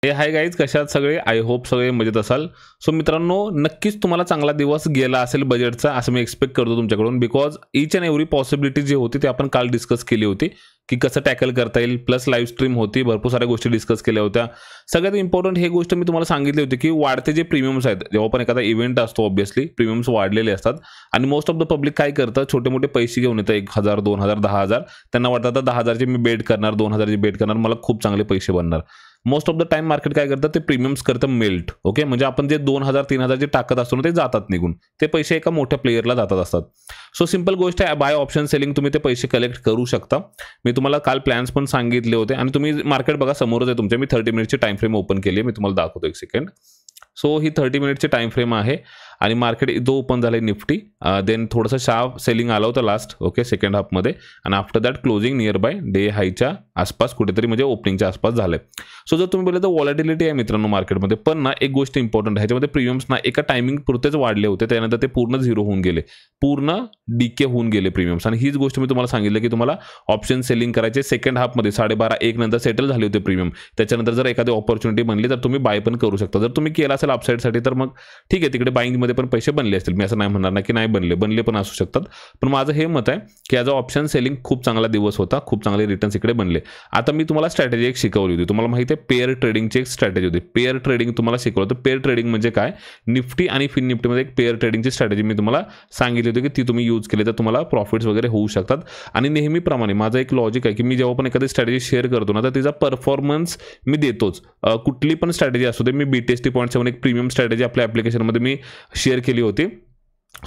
हे hi guys, कशात सगळे? आय होप सगळे मजेत असाल. सो मित्रांनो, नक्कीच तुम्हाला चांगला दिवस गेला असेल बजेटचा, असं मी एक्सपेक्ट करतो तुमच्याकडून. Because each and every possibility जी होती ते आपण काल डिस्कस केली होती की कसं टॅकल करता येईल. प्लस लाईव्ह स्ट्रीम होती, भरपूर साऱ्या गोष्टी डिस्कस केल्या होत्या. सगळ्यात इम्पॉर्टंट हे गोष्ट मी तुम्हाला सांगितली होती की वाढते जे प्रीमियम्स आहेत, जेव्हा पण एखादा इव्हेंट असतो ऑब्व्हियसली प्रीमियम्स वाढलेले असतात आणि मोस्ट ऑफ द पब्लिक काय करतं, छोटे मोठे पैसे घेऊन येतं, 1000 2000 10,000. त्यांना वाटतं 10,000चे मी बेट करणार, 2000ची बेट करणार, मला खूप चांगले पैसे बनणार. Most of the time market काय करतं, ते प्रीमियम्स करतं मेल्ट. ओके, म्हणजे आपण जे 2000 3000 जे टाकत असतो ना, ते जातात निघून. ते पैसे एका मोठ्या प्लेयरला जातात असतात. सो सिंपल गोष्ट आहे, बाय ऑप्शन सेलिंग तुम्ही ते पैसे कलेक्ट करू शकता. मी तुम्हाला काल प्लॅन्स पण सांगितले होते आणि तुम्ही मार्केट बघा समोरच आहे तुमच्या. मी 30 मिनिटची टाइम फ्रेम ओपन केली आहे, मी तुम्हाला दाखवतो एक सेकंड. सो ही 30 मिनिटची टाइम फ्रेम आहे आणि मार्केट इथं ओपन झालं आहे निफ्टी. देन थोडंसं शार्प सेलिंग आलं होतं लास्ट, ओके, सेकंड हाफमध्ये. आणि after that closing near by day हायच्या आसपास कुठेतरी, म्हणजे ओपनिंगच्या आसपास झालं आहे. सो जर तुम्ही बोलले तर व्हॉलॅटिलिटी आहे मित्रांनो मार्केटमध्ये. पण ना एक गोष्ट इम्पॉर्टंट आहे, ह्याच्यामध्ये प्रीमियम्स ना एका टायमिंग पुरतेच वाढले होते, त्यानंतर ते पूर्ण झिरो होऊन गेले, पूर्ण डीके होऊन गेले प्रीमियम्स. आणि हीच गोष्ट मी तुम्हाला सांगितलं की तुम्हाला ऑप्शन सेलिंग करायचे सेकंड हाफमध्ये 12:30-1 नंतर सेटल झाले होते प्रीमियम. त्याच्यानंतर जर एखादी ऑपॉर्च्युनिटी बनली तर तुम्ही बाय पण करू शकता. जर तुम्ही केला असेल अपसाईडसाठी तर मग ठीक आहे, तिकडे बाईंगमध्ये पण पैसे बनले असतील. मी असं नाही म्हणणार ना की नाही बनले पण असू शकतात. पण माझं हे मत आहे की ॲज अ ऑप्शन सेलिंग खूप चांगला दिवस होता, खूप चांगले रिटर्न्स इकडे बनले. आता मी तुम्हाला स्ट्रॅटेजी एक शिकवली होती, तुम्हाला माहिती आहे पेअर ट्रेडिंगची एक स्ट्रॅटेजी होती. पेअर ट्रेडिंग तुम्हाला शिकवलं होतं. पेअर ट्रेडिंग म्हणजे काय, निफ्टी आणि फिन निफ्टीमध्ये एक पेअर ट्रेडिंगची स्ट्रॅटेजी मी तुम्हाला सांगितली होती की ती तुम्ही यूज केली तर तुम्हाला प्रॉफिट्स वगैरे होऊ शकतात. आणि नेहमीप्रमाणे माझं एक लॉजिक आहे की मी जेव्हा पण एखादी स्ट्रॅटेजी शेअर करतो ना, तर तिचा परफॉर्मन्स मी देतोच. कुठली पण स्ट्रॅटेजी असू दे. मी BTST.7 एक प्रीमियम स्ट्रॅटेजी आपल्या ॲप्लिकेशनमध्ये मी शेअर केली होती.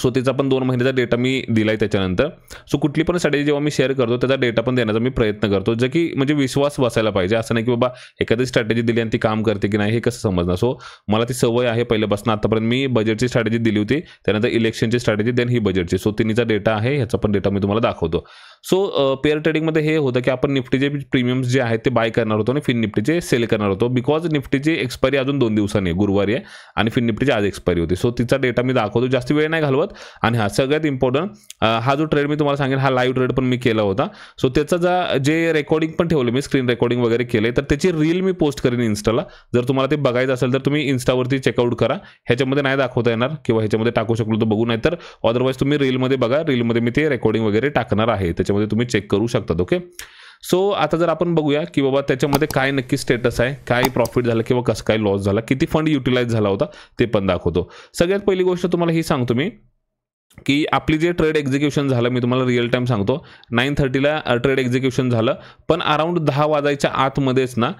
सो त्याचा पण 2 महिन्याचा डेटा मी दिला आहे त्याच्यानंतर. सो कुठली पण स्ट्रॅटेजी जेव्हा मी शेअर करतो त्याचा डेटा पण देण्याचा मी प्रयत्न करतो, जे की म्हणजे विश्वास बसायला पाहिजे. असं नाही की बाबा एखादी स्ट्रॅटेजी दिली आणि ती काम करते की नाही हे कसं समजणार. सो मला ती सवय आहे पहिल्यापासून. आतापर्यंत मी बजेटची स्ट्रॅटेजी दिली होती, त्यानंतर इलेक्शनची स्ट्रॅटेजी, देन ही बजेटची. सो तिन्हीचा डेटा आहे, ह्याचा पण डेटा मी तुम्हाला दाखवतो. सो पेअर ट्रेडिंगमध्ये हे होतं की आपण निफ्टीचे प्रीमियम्स जे आहेत ते बाय करणार होतो आणि फिन निफ्टीचे सेल करणार होतो. बिकॉज निफ्टीची एक्सपायरी अजून 2 दिवसांनी आहे, गुरुवारी आहे, आणि फिन निफ्टीची आज एक्सपायरी होती. सो तिचा डेटा मी दाखवतो, जास्त वेळ नाही घालवत. आणि हा सगळ्यात इम्पॉर्टंट, हा जो ट्रेड मी तुम्हाला सांगेन, हा लाईव्ह ट्रेड पण मी केला होता. सो त्याचं जे रेकॉर्डिंग पण ठेवलं मी, स्क्रीन रेकॉर्डिंग वगैरे केले, तर त्याची रील मी पोस्ट करेन इन्स्टाला. जर तुम्हाला ते बघायचं असेल तर तुम्ही इन्स्टावरती चेकआउट करा. ह्याच्यामध्ये नाही दाखवता येणार किंवा ह्याच्यामध्ये टाकू शकलो तर बघू, नाही तर अदरवाईज तुम्ही रीलमध्ये बघा. रीलमध्ये मी ते रेकॉर्डिंग वगैरे टाकणार आहे, त्याच्यामध्ये तुम्ही चेक करू शकतात. ओके, सो आता जर आपण बघूया की बाबा त्याच्यामध्ये काय नक्की स्टेटस आहे, काय प्रॉफिट झालं किंवा कसं काय लॉस झाला, किती फंड युटिलाइज झाला होता ते पण दाखवतो. सगळ्यात पहिली गोष्ट तुम्हाला ही सांगतो मी की आपली जे ट्रेड एक्झिक्युशन झालं, मी तुम्हाला रिअल टाइम सांगतो, 9:30ला ट्रेड एक्झिक्युशन झालं. पण अराउंड 10 वाजायच्या आतमध्येच ना,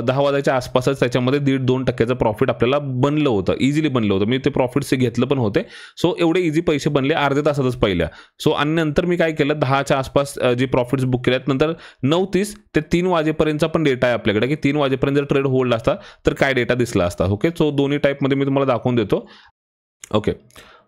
10 वाजायच्या आसपासच त्याच्यामध्ये 1.5-2% प्रॉफिट आपल्याला बनलं होतं, इझिली बनलं होतं. मी ते प्रॉफिट्स घेतलं पण होते. सो एवढे इझी पैसे बनले अर्ध्या तासातच पहिल्या. सो आणि नंतर मी काय केलं, 10च्या आसपास जे प्रॉफिट्स बुक केल्यात, नंतर 9:30 ते 3 वाजेपर्यंतचा पण डेटा आहे आपल्याकडे की 3 वाजेपर्यंत जर ट्रेड होल्ड असता तर काय डेटा दिसला असता. ओके, सो दोन्ही टाईपमध्ये मी तुम्हाला दाखवून देतो. ओके,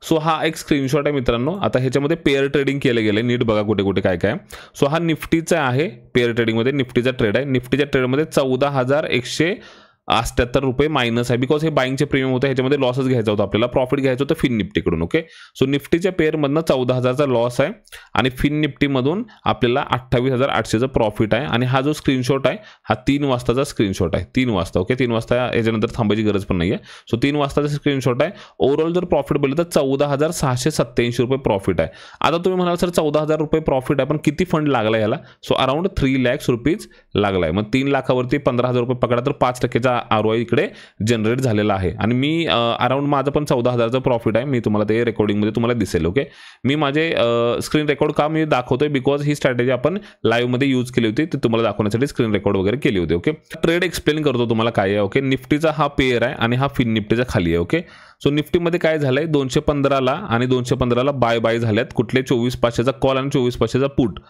सो हा एक स्क्रीनशॉट आहे मित्रांनो. आता ह्याच्यामध्ये पेअर ट्रेडिंग केलं गेलं, नीट बघा कुठे कुठे काय काय. सो हा निफ्टीचा आहे, पेअर ट्रेडिंगमध्ये निफ्टीचा ट्रेड आहे. निफ्टीच्या ट्रेडमध्ये 14,178 रुपये मायनस आहे, बिकॉज हे बाईंगचे प्रीमियम होतं, ह्याच्यामध्ये लॉसच घ्यायचा होता आपल्याला, प्रॉफिट घ्यायचं होतं फिन निफ्टीकडून. ओके, सो निफ्टीच्या पेअरमधनं 14,000चा लॉस आहे आणि फिन निफ्टीमधून आपल्याला 28,800चं प्रॉफिट आहे. आणि हा जो स्क्रीनशॉट आहे हा 3 वाजताचा स्क्रीनशॉट आहे, 3 वाजता. ओके, 3 वाजता याच्यानंतर थांबायची गरज पण नाही आहे. सो 3 वाजताचा स्क्रीनशॉट आहे. ओव्हरऑल जर प्रॉफिट बोललं तर 14,687 रुपये प्रॉफिट आहे. आता तुम्ही म्हणाल सर 14,000 रुपये प्रॉफिट आहे, पण किती फंड लागला याला? सो अराउंड 3 लाख रुपीज लागला आहे. मग 3 लाखावरती 15,000 रुपये पकडा तर 5%चा ROI इकडे जनरेट झालेला आहे. आणि मी अराउंड माझं पण 14,000चं प्रॉफिट आहे. मी तुम्हाला ते रेकॉर्डिंगमध्ये तुम्हाला दिसेल. ओके, मी माझे स्क्रीन रेकॉर्ड का मी दाखवतोय, बिकॉज ही स्ट्रॅटेजी आपण लाईव्हमध्ये यूज केली होती, ते तुम्हाला दाखवण्यासाठी स्क्रीन रेकॉर्ड वगैरे केली होती. ओके, ट्रेड एक्सप्लेन करतो तुम्हाला काय आहे. ओके, निफ्टीचा हा पेअर आहे आणि हा फिन निफ्टीचा खाली आहे. ओके, सो निफ्टीमध्ये काय झालंय, 215ला आणि 215ला बाय झाल्यात. कुठले 24,500चा कॉल आणि 24,500चा पुट.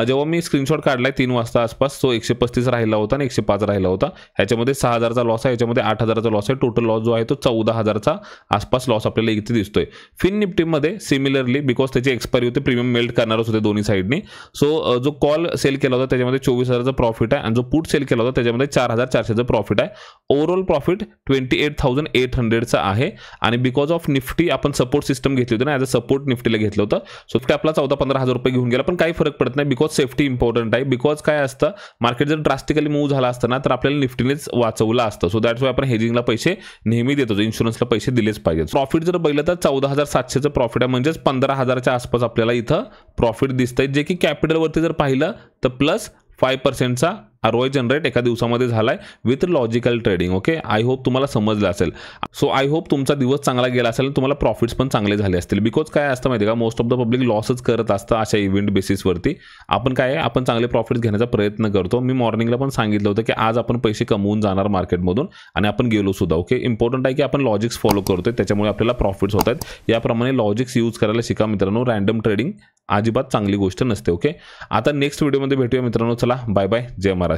जेव्हा मी स्क्रीनशॉट काढलाय 3 वाजता आसपास, तो 135 राहिला होता आणि 105 राहिला होता. ह्याच्यामध्ये 6,000चा लॉस आहे, ह्याच्यामध्ये 8,000चा लॉस आहे. टोटल लॉस जो आहे तो 14,000चा आसपास लॉस आपल्याला इथे दिसतोय. फिन निफ्टीमध्ये सिमिलरली, बिकॉज त्याची एक्सपायरी होते, प्रीमियम मेल्ट करणारच होते दोन्ही साईडनी. सो जो कॉल सेल केला होता त्याच्यामध्ये 24,000चा प्रॉफिट आहे आणि जो पुट सेल केला होता त्याच्यामध्ये 4,400चं प्रॉफिट आहे. ओव्हरऑल प्रॉफिट 28,800चा आहे. आणि बिकॉज ऑफ निफ्टी आपण सपोर्ट सिस्टम घेतली होती ना, ॲज अ सपोर्ट निफ्टीला घेतलं होतं. सो आपला 14-15 हजार रुपये घेऊन गेला, पण काही फरक पडत नाही, बिकॉज बिकॉज सेफ्टी इम्पॉर्टंट आहे. बिकॉज काय असतं, मार्केट जर ड्रास्टिकली मूव्ह झाला असतं ना तर आपल्याला निफ्टीनेच वाचवलं असतं. सो दॅट्स वाय आपण हेजिंगला पैसे नेहमी देतो, इन्शुरन्सला पैसे दिलेच पाहिजेत. प्रॉफिट जर बघितलं तर 14,700चं प्रॉफिट आहे, म्हणजेच 15,000च्या आसपास आपल्याला इथं प्रॉफिट दिसतंय, जे की कॅपिटलवरती जर पाहिलं तर प्लस 5%चा ROI जनरेट एका दिवसामध्ये झालाय with logical trading. Okay, I hope तुम्हाला समजलं असेल. सो आय होप तुमचा दिवस चांगला गेला असेल, तुम्हाला प्रॉफिट्स पण चांगले झाले असतील. बिकॉज काय असतं माहिती का, मोस्ट ऑफ द पब्लिक लॉसच करत असतं अशा इव्हेंट बेसिसवरती. आपण काय आहे, आपण चांगले प्रॉफिट्स घेण्याचा प्रयत्न करतो. मी मॉर्निंगला पण सांगितलं होतं की आज आपण पैसे कमवून जाणार मार्केटमधून, आणि आपण गेलो सुद्धा. ओके, इम्पॉर्टंट आहे की आपण लॉजिक्स फॉलो करतोय, त्याच्यामुळे आपल्याला प्रॉफिट्स होत आहेत. याप्रमाणे लॉजिक्स यूज करायला शिका मित्रांनो. रँडम ट्रेडिंग अजिबात चांगली गोष्ट नसते. ओके, आता नेक्स्ट व्हिडिओमध्ये भेटूया मित्रांनो. चला बाय बाय, जय महाराष्ट्र.